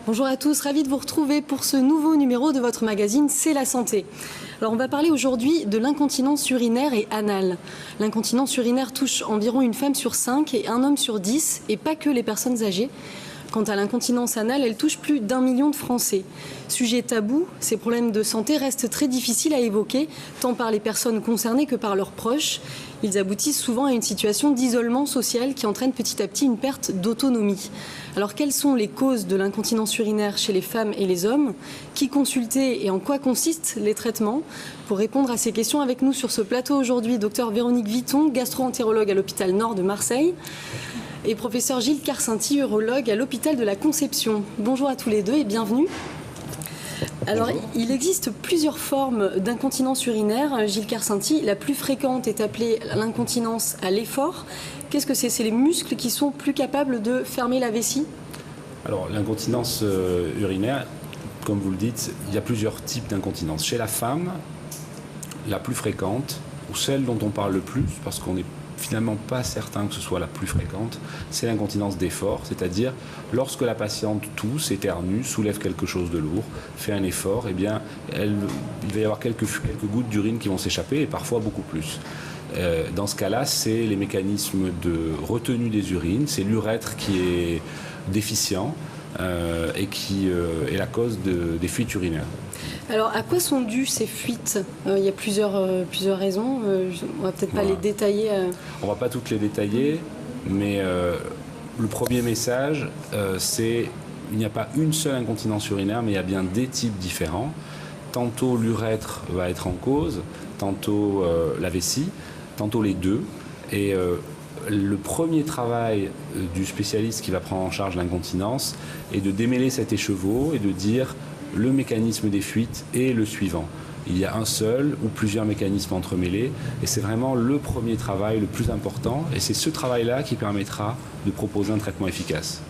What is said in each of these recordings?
Bonjour à tous, ravi de vous retrouver pour ce nouveau numéro de votre magazine C'est la santé. Alors on va parler aujourd'hui de l'incontinence urinaire et anale. L'incontinence urinaire touche environ une femme sur 5 et un homme sur 10, et pas que les personnes âgées. Quant à l'incontinence anale, elle touche plus d'1 million de Français. Sujet tabou, ces problèmes de santé restent très difficiles à évoquer, tant par les personnes concernées que par leurs proches. Ils aboutissent souvent à une situation d'isolement social qui entraîne petit à petit une perte d'autonomie. Alors quelles sont les causes de l'incontinence urinaire chez les femmes et les hommes? Qui consulter et en quoi consistent les traitements? Pour répondre à ces questions, avec nous sur ce plateau aujourd'hui, Dr Véronique Vitton, gastro-entérologue à l'hôpital Nord de Marseille, et professeur Gilles Carcinti, urologue à l'hôpital de la Conception. Bonjour à tous les deux et bienvenue. Alors, il existe plusieurs formes d'incontinence urinaire. Gilles Carcinti, la plus fréquente est appelée l'incontinence à l'effort. Qu'est-ce que c'est? C'est les muscles qui sont plus capables de fermer la vessie? Alors, l'incontinence urinaire, comme vous le dites, il y a plusieurs types d'incontinence. Chez la femme, la plus fréquente, ou celle dont on parle le plus, parce qu'on n'est finalement pas certain que ce soit la plus fréquente, c'est l'incontinence d'effort, c'est-à-dire lorsque la patiente tousse, éternue, soulève quelque chose de lourd, fait un effort, eh bien, il va y avoir quelques gouttes d'urine qui vont s'échapper et parfois beaucoup plus. Dans ce cas-là, c'est les mécanismes de retenue des urines, c'est l'urètre qui est déficient et qui est la cause des fuites urinaires. Alors, à quoi sont dues ces fuites? Il y a plusieurs raisons. On va peut-être pas les détailler. On va pas toutes les détailler, mais le premier message, c'est il n'y a pas une seule incontinence urinaire, mais il y a bien des types différents. Tantôt l'urètre va être en cause, tantôt la vessie, tantôt les deux. Et le premier travail du spécialiste qui va prendre en charge l'incontinence est de démêler cet écheveau et de dire le mécanisme des fuites est le suivant. Il y a un seul ou plusieurs mécanismes entremêlés et c'est vraiment le premier travail le plus important et c'est ce travail-là qui permettra de proposer un traitement efficace.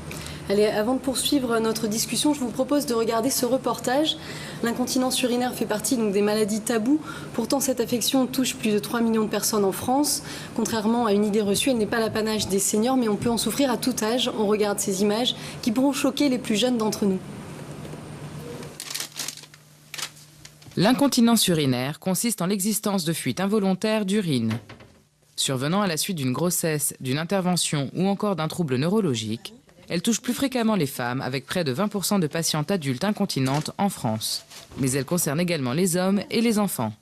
Allez, avant de poursuivre notre discussion, je vous propose de regarder ce reportage. L'incontinence urinaire fait partie donc des maladies tabous. Pourtant, cette affection touche plus de 3 millions de personnes en France. Contrairement à une idée reçue, elle n'est pas l'apanage des seniors, mais on peut en souffrir à tout âge. On regarde ces images qui pourront choquer les plus jeunes d'entre nous. L'incontinence urinaire consiste en l'existence de fuites involontaires d'urine. Survenant à la suite d'une grossesse, d'une intervention ou encore d'un trouble neurologique, elle touche plus fréquemment les femmes, avec près de 20% de patientes adultes incontinentes en France. Mais elle concerne également les hommes et les enfants.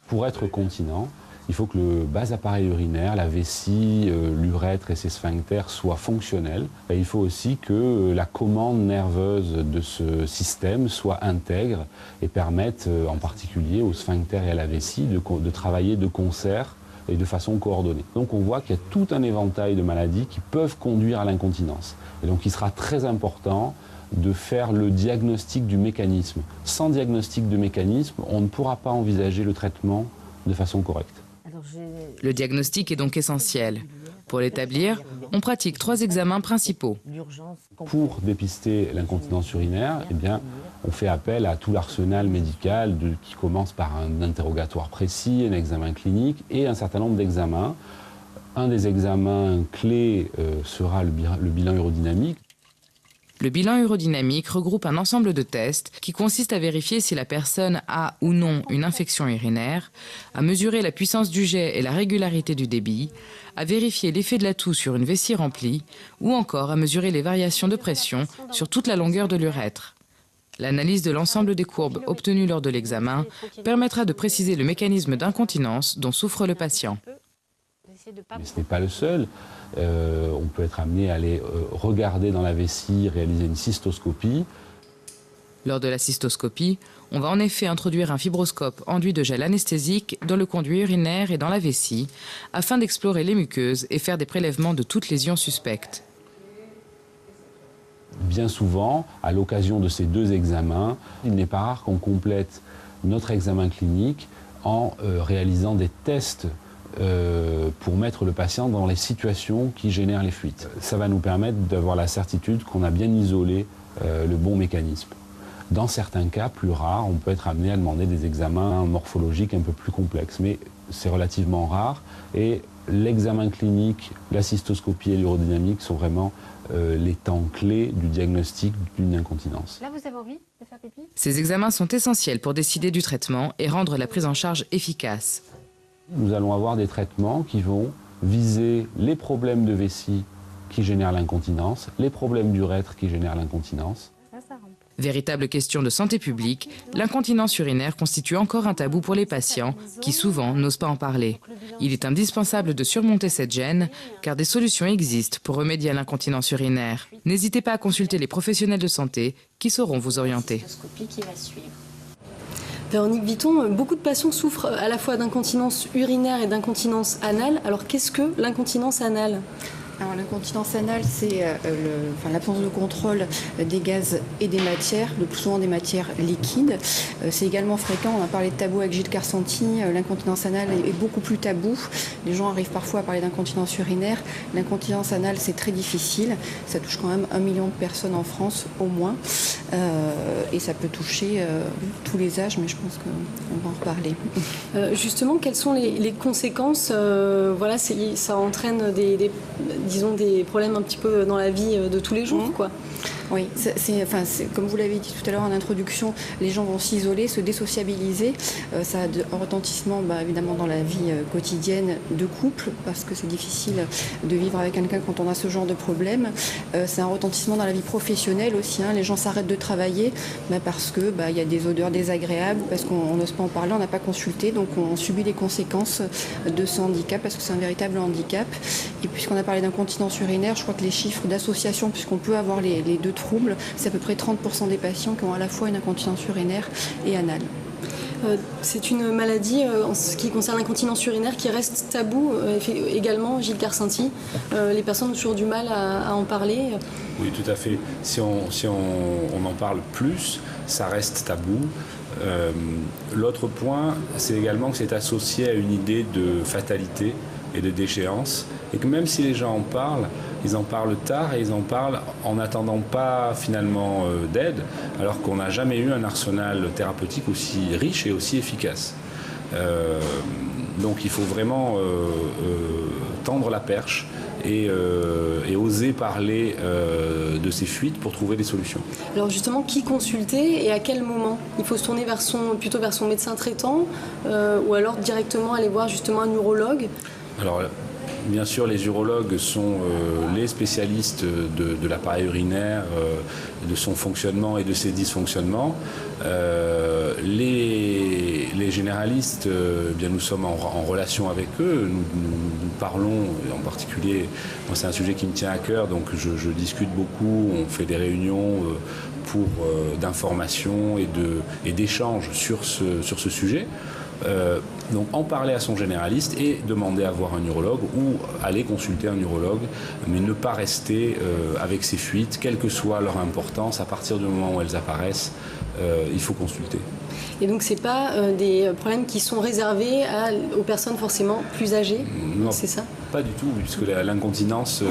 Pour être continent, il faut que le bas appareil urinaire, la vessie, l'urètre et ses sphincters soient fonctionnels. Et il faut aussi que la commande nerveuse de ce système soit intègre et permette en particulier au sphincter et à la vessie de travailler de concert et de façon coordonnée. Donc on voit qu'il y a tout un éventail de maladies qui peuvent conduire à l'incontinence. Et donc il sera très important de faire le diagnostic du mécanisme. Sans diagnostic de mécanisme, on ne pourra pas envisager le traitement de façon correcte. Le diagnostic est donc essentiel. Pour l'établir, on pratique 3 examens principaux. Pour dépister l'incontinence urinaire, eh bien, on fait appel à tout l'arsenal médical qui commence par un interrogatoire précis, un examen clinique et un certain nombre d'examens. Un des examens clés sera le bilan urodynamique. Le bilan urodynamique regroupe un ensemble de tests qui consiste à vérifier si la personne a ou non une infection urinaire, à mesurer la puissance du jet et la régularité du débit, à vérifier l'effet de la toux sur une vessie remplie ou encore à mesurer les variations de pression sur toute la longueur de l'urètre. L'analyse de l'ensemble des courbes obtenues lors de l'examen permettra de préciser le mécanisme d'incontinence dont souffre le patient. Mais ce n'est pas le seul. On peut être amené à aller regarder dans la vessie, réaliser une cystoscopie. Lors de la cystoscopie, on va en effet introduire un fibroscope enduit de gel anesthésique dans le conduit urinaire et dans la vessie, afin d'explorer les muqueuses et faire des prélèvements de toute lésion suspecte. Bien souvent, à l'occasion de ces 2 examens, il n'est pas rare qu'on complète notre examen clinique en réalisant des tests pour mettre le patient dans les situations qui génèrent les fuites. Ça va nous permettre d'avoir la certitude qu'on a bien isolé le bon mécanisme. Dans certains cas plus rares, on peut être amené à demander des examens morphologiques un peu plus complexes, mais c'est relativement rare et l'examen clinique, la cystoscopie et l'urodynamique sont vraiment les temps clés du diagnostic d'une incontinence. Là, vous avez envie de faire pipi ? Ces examens sont essentiels pour décider du traitement et rendre la prise en charge efficace. Nous allons avoir des traitements qui vont viser les problèmes de vessie qui génèrent l'incontinence, les problèmes d'urètre qui génèrent l'incontinence. Véritable question de santé publique, l'incontinence urinaire constitue encore un tabou pour les patients qui souvent n'osent pas en parler. Il est indispensable de surmonter cette gêne car des solutions existent pour remédier à l'incontinence urinaire. N'hésitez pas à consulter les professionnels de santé qui sauront vous orienter. Véronique Vitton, beaucoup de patients souffrent à la fois d'incontinence urinaire et d'incontinence anale. Alors qu'est-ce que l'incontinence anale ? Alors, l'incontinence anale, c'est l'absence de contrôle des gaz et des matières, le plus souvent des matières liquides. C'est également fréquent, on a parlé de tabou avec Gilles Carsanti, l'incontinence anale est beaucoup plus tabou. Les gens arrivent parfois à parler d'incontinence urinaire. L'incontinence anale, c'est très difficile. Ça touche quand même 1 million de personnes en France, au moins. Et ça peut toucher tous les âges, mais je pense qu'on va en reparler. Justement, quelles sont les conséquences ça entraîne des problèmes un petit peu dans la vie de tous les jours, quoi. Oui, comme vous l'avez dit tout à l'heure en introduction, les gens vont s'isoler, se désociabiliser. Ça a un retentissement évidemment dans la vie quotidienne de couple, parce que c'est difficile de vivre avec quelqu'un quand on a ce genre de problème. C'est un retentissement dans la vie professionnelle aussi. Les gens s'arrêtent de travailler parce que y a des odeurs désagréables, parce qu'on n'ose pas en parler, on n'a pas consulté, donc on subit les conséquences de ce handicap, parce que c'est un véritable handicap. Et puisqu'on a parlé d'incontinence urinaire, je crois que les chiffres d'association, puisqu'on peut avoir les deux troubles, c'est à peu près 30% des patients qui ont à la fois une incontinence urinaire et anale. C'est une maladie, en ce qui concerne l'incontinence urinaire, qui reste tabou également, Gilles Carsanti. Les personnes ont toujours du mal à en parler. Oui, tout à fait. Si on en parle plus, ça reste tabou. L'autre point, c'est également que c'est associé à une idée de fatalité et de déchéance, et que même si les gens en parlent, ils en parlent tard et ils en parlent en n'attendant pas finalement d'aide, alors qu'on n'a jamais eu un arsenal thérapeutique aussi riche et aussi efficace. Donc il faut vraiment tendre la perche et oser parler de ces fuites pour trouver des solutions. Alors justement, qui consulter et à quel moment ? Il faut se tourner plutôt vers son médecin traitant ou alors directement aller voir justement un urologue ? Alors, bien sûr, les urologues sont les spécialistes de l'appareil urinaire, de son fonctionnement et de ses dysfonctionnements. Les généralistes, bien nous sommes en relation avec eux. Nous parlons, en particulier, moi c'est un sujet qui me tient à cœur, donc je discute beaucoup. On fait des réunions d'information et d'échanges sur ce sujet. Donc en parler à son généraliste et demander à voir un urologue ou aller consulter un urologue, mais ne pas rester avec ces fuites, quelle que soit leur importance. À partir du moment où elles apparaissent, il faut consulter. Et donc c'est pas des problèmes qui sont réservés aux personnes forcément plus âgées, non, c'est ça ? Pas du tout, puisque l'incontinence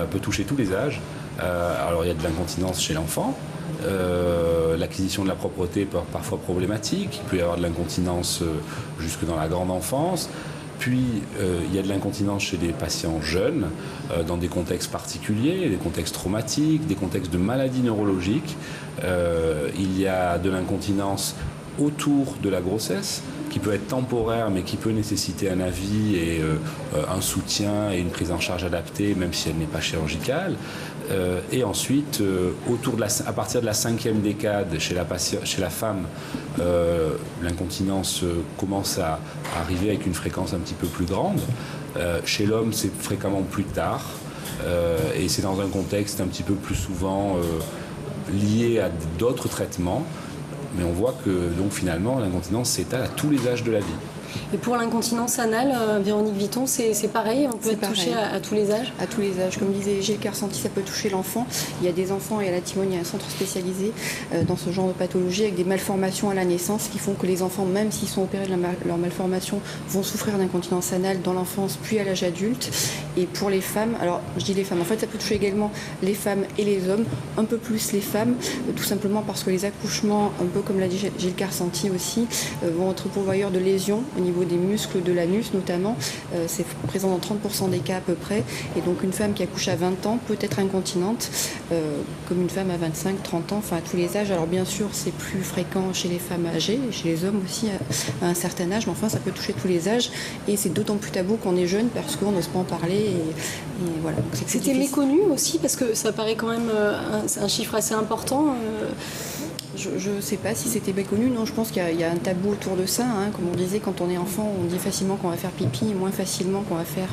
peut toucher tous les âges. Alors il y a de l'incontinence chez l'enfant. L'acquisition de la propreté peut être parfois problématique. Il peut y avoir de l'incontinence jusque dans la grande enfance. Puis, il y a de l'incontinence chez des patients jeunes, dans des contextes particuliers, des contextes traumatiques, des contextes de maladies neurologiques. Il y a de l'incontinence autour de la grossesse, qui peut être temporaire, mais qui peut nécessiter un avis et un soutien et une prise en charge adaptée, même si elle n'est pas chirurgicale. Et ensuite, à partir de la 5e décade, chez la femme, l'incontinence commence à arriver avec une fréquence un petit peu plus grande. Chez l'homme, c'est fréquemment plus tard. Et c'est dans un contexte un petit peu plus souvent lié à d'autres traitements. Mais on voit que donc, finalement, l'incontinence s'étale à tous les âges de la vie. Et pour l'incontinence anale, Véronique Vitton, c'est pareil, on peut être touché à tous les âges ? À tous les âges. Comme disait Gilles Carsanti, ça peut toucher l'enfant. Il y a des enfants, et à la Timone, il y a un centre spécialisé dans ce genre de pathologie, avec des malformations à la naissance qui font que les enfants, même s'ils sont opérés de leur malformation, vont souffrir d'incontinence anale dans l'enfance, puis à l'âge adulte. Et pour les femmes, alors je dis les femmes, en fait ça peut toucher également les femmes et les hommes, un peu plus les femmes, tout simplement parce que les accouchements, un peu comme l'a dit Gilles Carsanti aussi, vont être pourvoyeurs de lésions, niveau des muscles de l'anus notamment. C'est présent dans 30% des cas à peu près. Et donc une femme qui accouche à 20 ans peut être incontinente, comme une femme à 25, 30 ans, enfin à tous les âges. Alors bien sûr, c'est plus fréquent chez les femmes âgées, et chez les hommes aussi à un certain âge, mais enfin ça peut toucher tous les âges. Et c'est d'autant plus tabou qu'on est jeune parce qu'on n'ose pas en parler. Et voilà. Donc c'était méconnu aussi parce que ça paraît quand même un chiffre assez important. Je ne sais pas si c'était méconnu. Non, je pense qu'il y a un tabou autour de ça. Comme on disait, quand on est enfant, on dit facilement qu'on va faire pipi et moins facilement qu'on va faire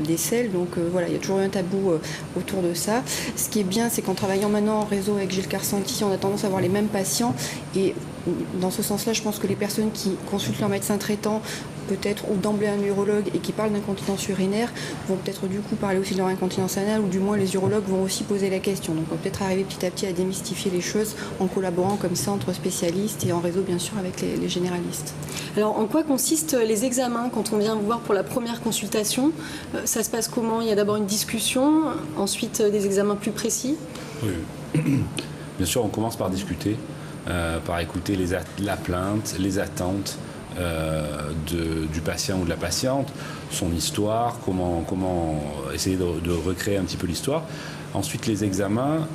des selles. Donc voilà, il y a toujours eu un tabou autour de ça. Ce qui est bien, c'est qu'en travaillant maintenant en réseau avec Gilles Carsanti, on a tendance à avoir les mêmes patients. Et dans ce sens-là, je pense que les personnes qui consultent leur médecin traitant, peut-être, ou d'emblée un urologue et qui parlent d'incontinence urinaire, vont peut-être du coup parler aussi de leur incontinence anale, ou du moins les urologues vont aussi poser la question. Donc on va peut-être arriver petit à petit à démystifier les choses en collaborant comme ça entre spécialistes et en réseau bien sûr avec les généralistes. Alors en quoi consistent les examens quand on vient vous voir pour la première consultation? Ça se passe comment? Il y a d'abord une discussion, ensuite des examens plus précis? Oui. Bien sûr, on commence par discuter, par écouter la plainte, les attentes du patient ou de la patiente, son histoire, comment essayer de recréer un petit peu l'histoire. Ensuite, les examens,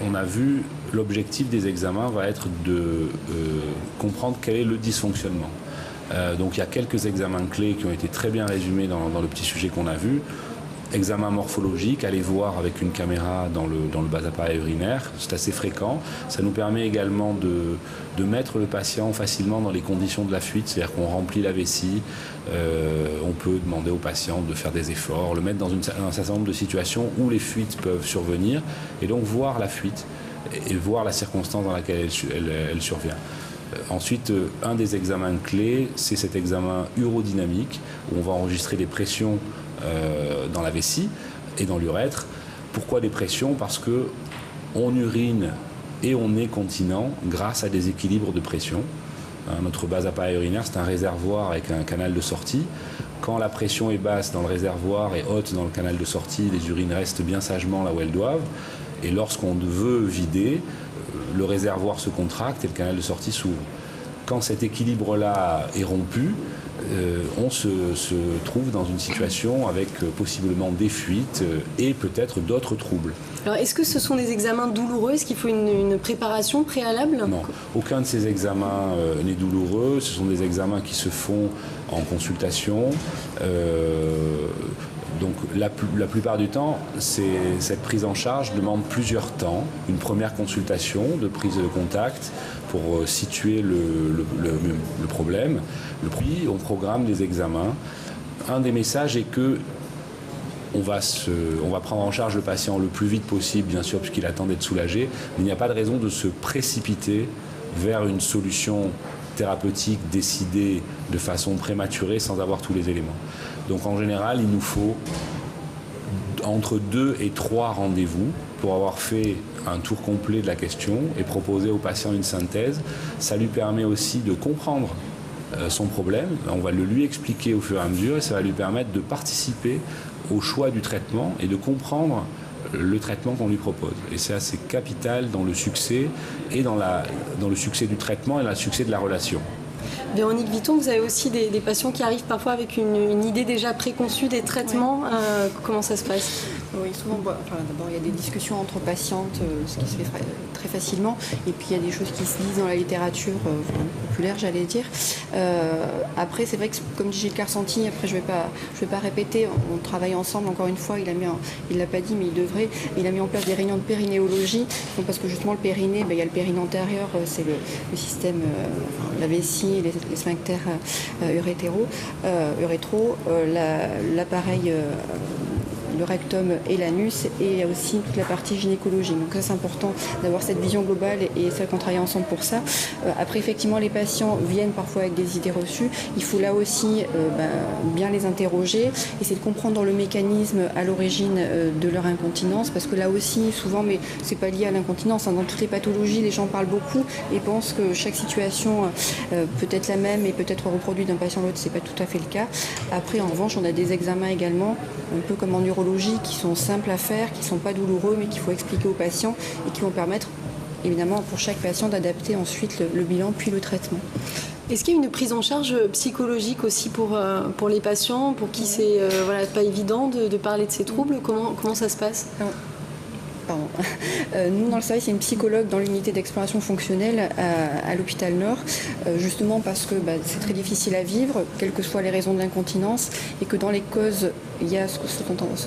on a vu, l'objectif des examens va être de comprendre quel est le dysfonctionnement. Donc il y a quelques examens clés qui ont été très bien résumés dans le petit sujet qu'on a vu. Examen morphologique, aller voir avec une caméra dans le bas appareil urinaire, c'est assez fréquent. Ça nous permet également de mettre le patient facilement dans les conditions de la fuite, c'est-à-dire qu'on remplit la vessie, on peut demander au patient de faire des efforts, le mettre dans un certain nombre de situations où les fuites peuvent survenir, et donc voir la fuite et voir la circonstance dans laquelle elle survient. Ensuite, un des examens clés, c'est cet examen urodynamique, où on va enregistrer les pressions dans la vessie et dans l'urètre. Pourquoi des pressions? Parce que on urine et on est continent grâce à des équilibres de pression. Notre bas appareil urinaire, c'est un réservoir avec un canal de sortie. Quand la pression est basse dans le réservoir et haute dans le canal de sortie, les urines restent bien sagement là où elles doivent. Et lorsqu'on veut vider, le réservoir se contracte et le canal de sortie s'ouvre. Quand cet équilibre-là est rompu, on se trouve dans une situation avec possiblement des fuites et peut-être d'autres troubles. Alors, est-ce que ce sont des examens douloureux? Est-ce qu'il faut une préparation préalable? Non, aucun de ces examens n'est douloureux. Ce sont des examens qui se font en consultation. Donc la plupart du temps, cette prise en charge demande plusieurs temps. Une première consultation de prise de contact pour situer le problème. Puis on programme des examens. Un des messages est que on va prendre en charge le patient le plus vite possible, bien sûr, puisqu'il attend d'être soulagé. Mais il n'y a pas de raison de se précipiter vers une solution thérapeutique décidée de façon prématurée sans avoir tous les éléments. Donc en général, il nous faut entre 2 et 3 rendez-vous pour avoir fait un tour complet de la question et proposer au patient une synthèse. Ça lui permet aussi de comprendre son problème. On va le lui expliquer au fur et à mesure et ça va lui permettre de participer au choix du traitement et de comprendre le traitement qu'on lui propose. Et ça, c'est capital dans le succès et dans le succès du traitement et le succès de la relation. Véronique Vitton, vous avez aussi des patients qui arrivent parfois avec une idée déjà préconçue des traitements. Oui. Comment ça se passe? Oui, souvent, d'abord, il y a des discussions entre patientes, ce qui se fait très facilement. Et puis, il y a des choses qui se lisent dans la littérature populaire, j'allais dire. Après, c'est vrai que, comme dit Gilles Carsanti, après, je vais pas répéter, on travaille ensemble, encore une fois, il l'a pas dit, mais il devrait. Il a mis en place des réunions de périnéologie, donc parce que justement, le périnée, il y a le périnée antérieur, c'est le système, la vessie, les sphincters urétraux, l'appareil, le rectum et l'anus, et il y a aussi toute la partie gynécologie. Donc ça, c'est important d'avoir cette vision globale et c'est qu'on travaille ensemble pour ça. Après, effectivement, les patients viennent parfois avec des idées reçues. Il faut là aussi bien les interroger, essayer de comprendre le mécanisme à l'origine de leur incontinence, parce que là aussi, souvent, mais c'est pas lié à l'incontinence. Dans toutes les pathologies, les gens parlent beaucoup et pensent que chaque situation peut être la même et peut être reproduite d'un patient à l'autre. C'est pas tout à fait le cas. Après, en revanche, on a des examens également, un peu comme en urologie, qui sont simples à faire, qui ne sont pas douloureux, mais qu'il faut expliquer aux patients et qui vont permettre évidemment pour chaque patient d'adapter ensuite le bilan puis le traitement. Est-ce qu'il y a une prise en charge psychologique aussi pour les patients, pour qui c'est pas évident de parler de ces troubles? Comment ça se passe? Pardon. Nous, dans le service, il y a une psychologue dans l'unité d'exploration fonctionnelle à l'hôpital Nord, justement parce que c'est très difficile à vivre, quelles que soient les raisons de l'incontinence, et que dans les causes, il y a ce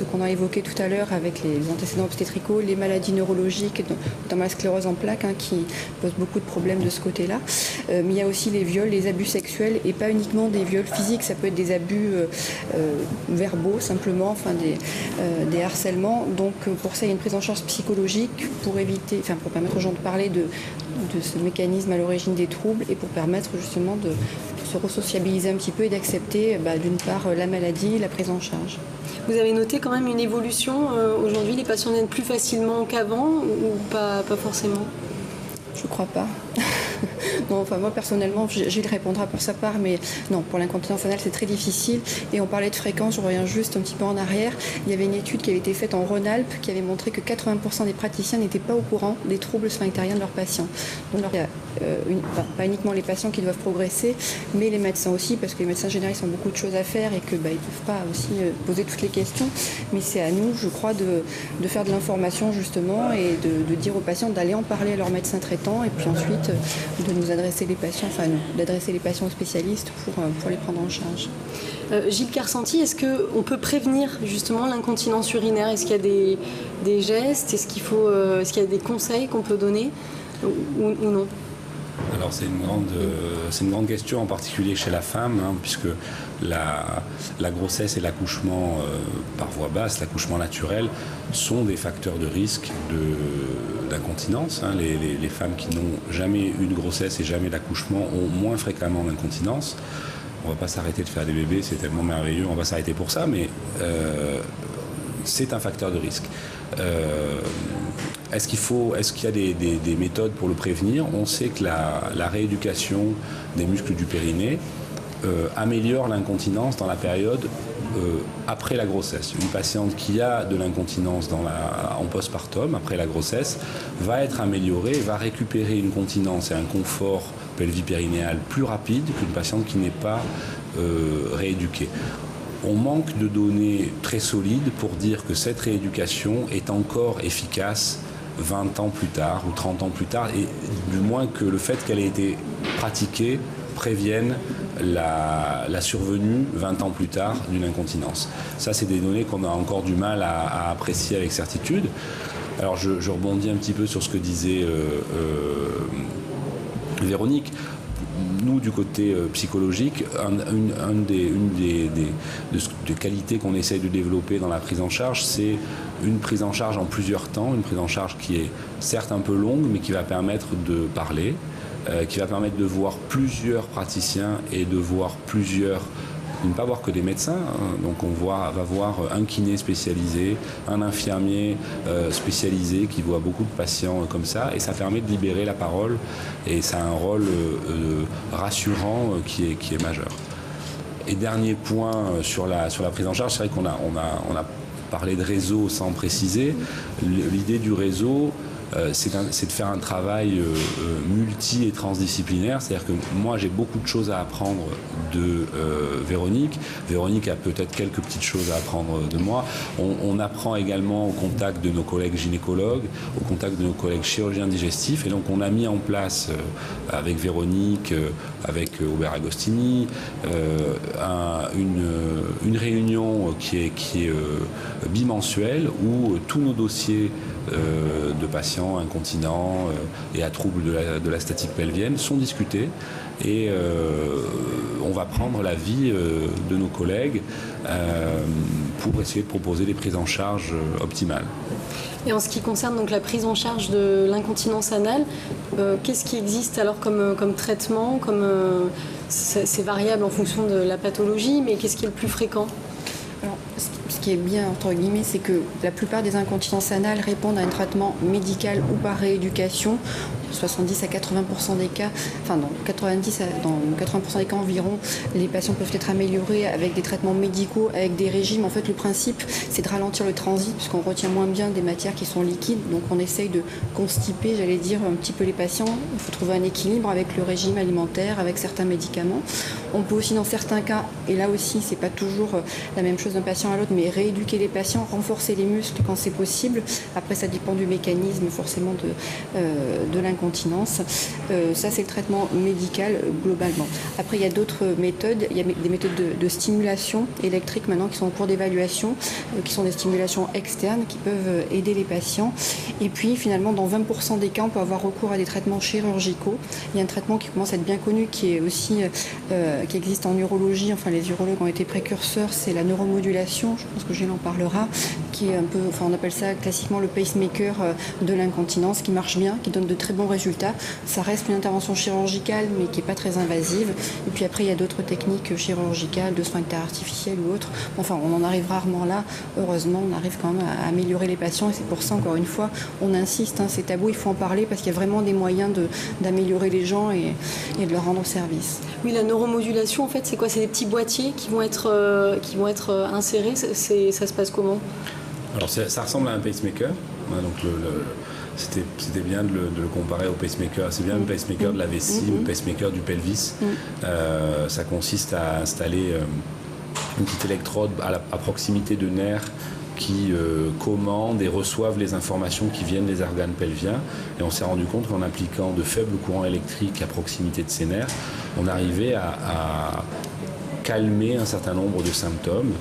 qu'on a évoqué tout à l'heure avec les antécédents obstétricaux, les maladies neurologiques, notamment la sclérose en plaques, qui pose beaucoup de problèmes de ce côté-là. Mais il y a aussi les viols, les abus sexuels, et pas uniquement des viols physiques, ça peut être des abus verbaux simplement, des harcèlements. Donc pour ça, il y a une prise en charge psychologique pour permettre aux gens de parler de ce mécanisme à l'origine des troubles et pour permettre justement de se resociabiliser un petit peu et d'accepter d'une part la maladie, la prise en charge. Vous avez noté quand même une évolution aujourd'hui, les patients viennent plus facilement qu'avant ou pas forcément? Je crois pas. Non, moi personnellement, Gilles répondra pour sa part, mais non, pour l'incontinence anale c'est très difficile. Et on parlait de fréquence, je reviens juste un petit peu en arrière. Il y avait une étude qui avait été faite en Rhône-Alpes qui avait montré que 80% des praticiens n'étaient pas au courant des troubles sphinctériens de leurs patients. Donc il y a pas uniquement les patients qui doivent progresser, mais les médecins aussi, parce que les médecins généralistes ont beaucoup de choses à faire et qu'ils ne peuvent pas aussi poser toutes les questions. Mais c'est à nous, je crois, de faire de l'information justement et de dire aux patients d'aller en parler à leur médecin traitant et puis ensuite de nous adresser les patients, d'adresser les patients aux spécialistes pour les prendre en charge. Gilles Carsanti, est-ce qu'on peut prévenir justement l'incontinence urinaire? Est-ce qu'il y a des gestes? Est-ce qu'il y a des conseils qu'on peut donner ou non? Alors c'est une grande question, en particulier chez la femme, puisque la grossesse et l'accouchement par voie basse, l'accouchement naturel, sont des facteurs de risque d'incontinence. Les femmes qui n'ont jamais eu de grossesse et jamais d'accouchement ont moins fréquemment d'incontinence. On ne va pas s'arrêter de faire des bébés, c'est tellement merveilleux, on va s'arrêter pour ça, mais c'est un facteur de risque. Est-ce qu'il y a des méthodes pour le prévenir? On sait que la rééducation des muscles du périnée améliore l'incontinence dans la période après la grossesse. Une patiente qui a de l'incontinence en postpartum, après la grossesse, va être améliorée, va récupérer une continence et un confort pelvipérinéal plus rapide qu'une patiente qui n'est pas rééduquée. On manque de données très solides pour dire que cette rééducation est encore efficace 20 ans plus tard ou 30 ans plus tard, et du moins que le fait qu'elle ait été pratiquée prévienne la survenue 20 ans plus tard d'une incontinence. Ça, c'est des données qu'on a encore du mal à apprécier avec certitude. Alors je rebondis un petit peu sur ce que disait Véronique. Nous, du côté psychologique, une des qualités qu'on essaye de développer dans la prise en charge, c'est une prise en charge en plusieurs temps, une prise en charge qui est certes un peu longue, mais qui va permettre de parler, qui va permettre de voir plusieurs praticiens et de voir ne pas voir que des médecins, donc va voir un kiné spécialisé, un infirmier spécialisé qui voit beaucoup de patients comme ça, et ça permet de libérer la parole, et ça a un rôle rassurant qui est majeur. Et dernier point sur la prise en charge, c'est vrai qu'on a parlé de réseau sans préciser. L'idée du réseau, c'est de faire un travail multi et transdisciplinaire. C'est-à-dire que moi, j'ai beaucoup de choses à apprendre de Véronique. Véronique a peut-être quelques petites choses à apprendre de moi. On apprend également au contact de nos collègues gynécologues, au contact de nos collègues chirurgiens digestifs. Et donc, on a mis en place, avec Véronique, avec Aubert Agostini, une réunion qui est bimensuelle où tous nos dossiers de patients incontinents et à troubles de la statique pelvienne sont discutés, et on va prendre l'avis de nos collègues pour essayer de proposer des prises en charge optimales. Et en ce qui concerne donc la prise en charge de l'incontinence anale, qu'est-ce qui existe alors comme traitement, c'est variable en fonction de la pathologie, mais qu'est-ce qui est le plus fréquent? Alors, ce qui est bien, entre guillemets, c'est que la plupart des incontinences anales répondent à un traitement médical ou par rééducation. 70 à 80% des cas, enfin dans 80% des cas environ, les patients peuvent être améliorés avec des traitements médicaux, avec des régimes. En fait, le principe, c'est de ralentir le transit, puisqu'on retient moins bien des matières qui sont liquides. Donc on essaye de constiper, j'allais dire, un petit peu les patients. Il faut trouver un équilibre avec le régime alimentaire, avec certains médicaments. On peut aussi, dans certains cas, et là aussi, c'est pas toujours la même chose d'un patient à l'autre, mais rééduquer les patients, renforcer les muscles quand c'est possible. Après, ça dépend du mécanisme, forcément, de l'incontinence. Ça, c'est le traitement médical globalement. Après, il y a d'autres méthodes. Il y a des méthodes de stimulation électrique maintenant qui sont en cours d'évaluation, qui sont des stimulations externes qui peuvent aider les patients. Et puis, finalement, dans 20% des cas, on peut avoir recours à des traitements chirurgicaux. Il y a un traitement qui commence à être bien connu, qui est aussi qui existe en urologie. Enfin, les urologues ont été précurseurs. C'est la neuromodulation. Je pense que Gilles en parlera, qui est un peu, enfin, on appelle ça classiquement le pacemaker de l'incontinence, qui marche bien, qui donne de très bons résultats. Ça reste une intervention chirurgicale, mais qui n'est pas très invasive. Et puis après, il y a d'autres techniques chirurgicales, de sphincter artificiel ou autres. Enfin, on en arrive rarement là. Heureusement, on arrive quand même à améliorer les patients. Et c'est pour ça, encore une fois, on insiste. C'est tabou, il faut en parler parce qu'il y a vraiment des moyens d'améliorer les gens et de leur rendre service. Oui, la neuromodulation, en fait, c'est quoi? C'est des petits boîtiers qui vont être insérés. Ça se passe comment? Alors, ça ressemble à un pacemaker. Donc c'était bien de le comparer au pacemaker. C'est bien le pacemaker de la vessie, le pacemaker du pelvis. Ça consiste à installer une petite électrode à proximité de nerfs qui commandent et reçoivent les informations qui viennent des organes pelviens. Et on s'est rendu compte qu'en appliquant de faibles courants électriques à proximité de ces nerfs, on arrivait à calmer un certain nombre de symptômes.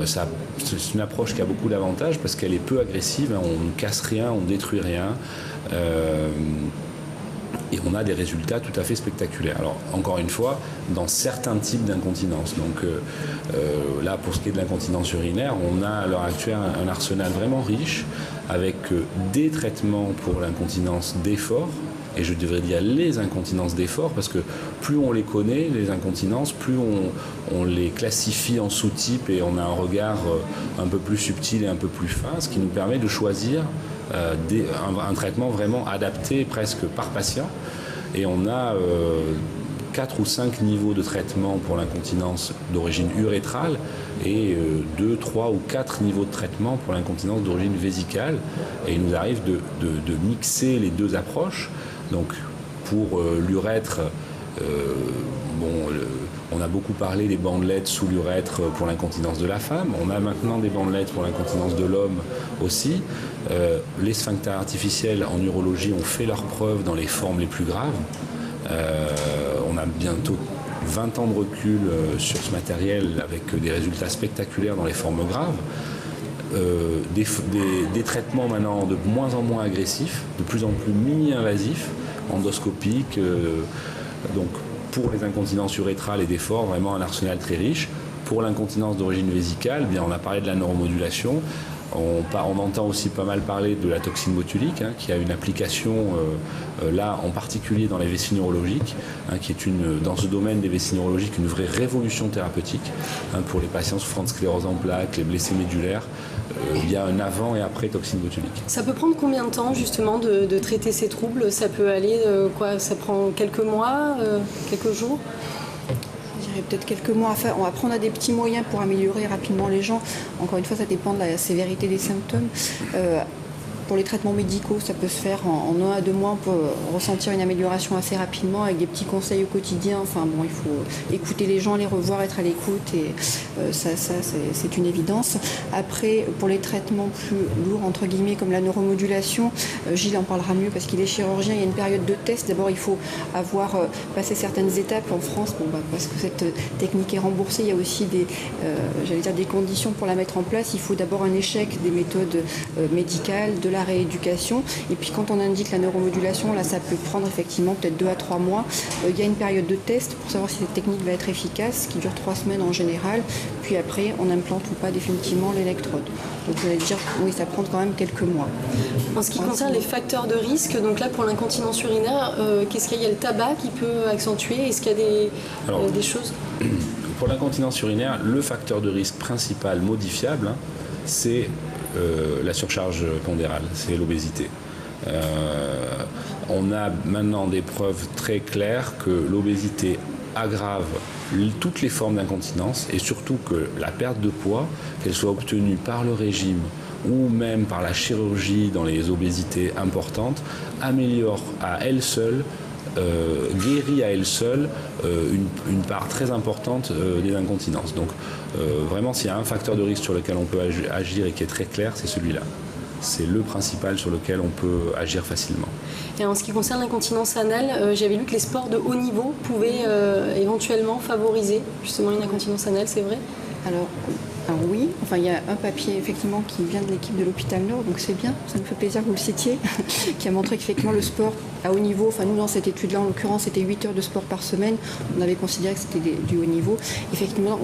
C'est une approche qui a beaucoup d'avantages parce qu'elle est peu agressive, on ne casse rien, on ne détruit rien. Et on a des résultats tout à fait spectaculaires. Alors, encore une fois, dans certains types d'incontinence. Donc là, pour ce qui est de l'incontinence urinaire, on a à l'heure actuelle un arsenal vraiment riche avec des traitements pour l'incontinence d'effort. Et je devrais dire les incontinences d'effort, parce que plus on les connaît, les incontinences, plus on les classifie en sous-types et on a un regard un peu plus subtil et un peu plus fin, ce qui nous permet de choisir un traitement vraiment adapté presque par patient. Et on a 4 ou 5 niveaux de traitement pour l'incontinence d'origine urétrale et 2, 3 ou 4 niveaux de traitement pour l'incontinence d'origine vésicale. Et il nous arrive de mixer les deux approches. Donc pour l'urètre, on a beaucoup parlé des bandelettes sous l'urètre pour l'incontinence de la femme. On a maintenant des bandelettes pour l'incontinence de l'homme aussi. Les sphincters artificiels en urologie ont fait leurs preuves dans les formes les plus graves. On a bientôt 20 ans de recul sur ce matériel avec des résultats spectaculaires dans les formes graves. Des traitements maintenant de moins en moins agressifs, de plus en plus mini-invasifs, endoscopiques. Donc pour les incontinences urétrales et d'effort, vraiment un arsenal très riche. Pour l'incontinence d'origine vésicale, bien, on a parlé de la neuromodulation. On entend aussi pas mal parler de la toxine botulique, qui a une application là en particulier dans les vessies neurologiques, qui est dans ce domaine des vessies neurologiques une vraie révolution thérapeutique pour les patients souffrant de sclérose en plaques, les blessés médulaires. Il y a un avant et après toxine botulique. Ça peut prendre combien de temps justement de traiter ces troubles? Ça peut aller ça prend quelques mois, quelques jours? Peut-être quelques mois à faire. Après, on a des petits moyens pour améliorer rapidement les gens. Encore une fois, ça dépend de la sévérité des symptômes. Pour les traitements médicaux, ça peut se faire en 1 à 2 mois. On peut ressentir une amélioration assez rapidement avec des petits conseils au quotidien. Enfin bon, il faut écouter les gens, les revoir, être à l'écoute et ça c'est une évidence. Après, pour les traitements plus lourds, entre guillemets, comme la neuromodulation, Gilles en parlera mieux parce qu'il est chirurgien. Il y a une période de test. D'abord, il faut avoir passé certaines étapes en France parce que cette technique est remboursée. Il y a aussi des conditions pour la mettre en place. Il faut d'abord un échec des méthodes médicales, de la rééducation. Et puis quand on indique la neuromodulation, là ça peut prendre effectivement peut-être 2 à 3 mois. Il y a une période de test pour savoir si cette technique va être efficace, qui dure 3 semaines en général. Puis après, on implante ou pas définitivement l'électrode. Donc vous allez dire oui, ça prend quand même quelques mois. En ce qui concerne les facteurs de risque, donc là pour l'incontinence urinaire, qu'est-ce qu'il y a? Il y a le tabac qui peut accentuer. Est-ce qu'il y a des choses? Pour l'incontinence urinaire, le facteur de risque principal modifiable, c'est la surcharge pondérale, c'est l'obésité. On a maintenant des preuves très claires que l'obésité aggrave toutes les formes d'incontinence et surtout que la perte de poids, qu'elle soit obtenue par le régime ou même par la chirurgie dans les obésités importantes, améliore à elle seule, guérit à elle seule une part très importante des incontinences. Donc vraiment, s'il y a un facteur de risque sur lequel on peut agir et qui est très clair, c'est celui-là. C'est le principal sur lequel on peut agir facilement. Et en ce qui concerne l'incontinence anale, j'avais lu que les sports de haut niveau pouvaient éventuellement favoriser justement une incontinence anale, c'est vrai ? Alors oui, enfin il y a un papier effectivement qui vient de l'équipe de l'hôpital Nord, donc c'est bien, ça me fait plaisir que vous le citiez, qui a montré qu'effectivement le sport à haut niveau, enfin nous dans cette étude-là en l'occurrence c'était 8 heures de sport par semaine, on avait considéré que c'était du haut niveau. Effectivement,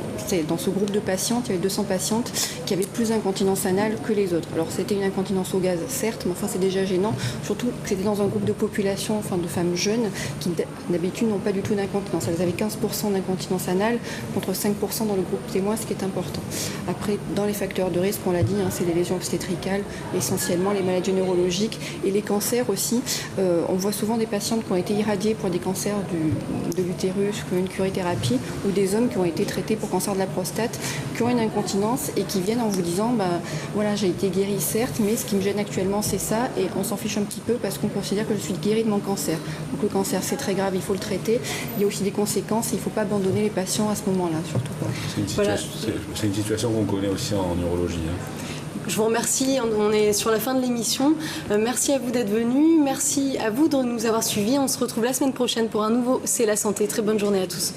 dans ce groupe de patientes, il y avait 200 patientes qui avaient plus d'incontinence anale que les autres. Alors c'était une incontinence au gaz certes, mais enfin c'est déjà gênant, surtout que c'était dans un groupe de population, enfin de femmes jeunes qui d'habitude n'ont pas du tout d'incontinence. Elles avaient 15% d'incontinence anale contre 5% dans le groupe témoin, ce qui est important. Après, dans les facteurs de risque, on l'a dit, c'est les lésions obstétricales, essentiellement les maladies neurologiques et les cancers aussi. On voit souvent des patientes qui ont été irradiées pour des cancers de l'utérus, qui ont une curithérapie, ou des hommes qui ont été traités pour cancer de la prostate, qui ont une incontinence et qui viennent en vous disant voilà, j'ai été guérie certes, mais ce qui me gêne actuellement c'est ça, et on s'en fiche un petit peu parce qu'on considère que je suis guérie de mon cancer. Donc le cancer c'est très grave, il faut le traiter. Il y a aussi des conséquences et il ne faut pas abandonner les patients à ce moment-là, surtout pas. C'est une situation qu'on connaît aussi en neurologie. Je vous remercie, on est sur la fin de l'émission. Merci à vous d'être venus, merci à vous de nous avoir suivis. On se retrouve la semaine prochaine pour un nouveau C'est la santé. Très bonne journée à tous.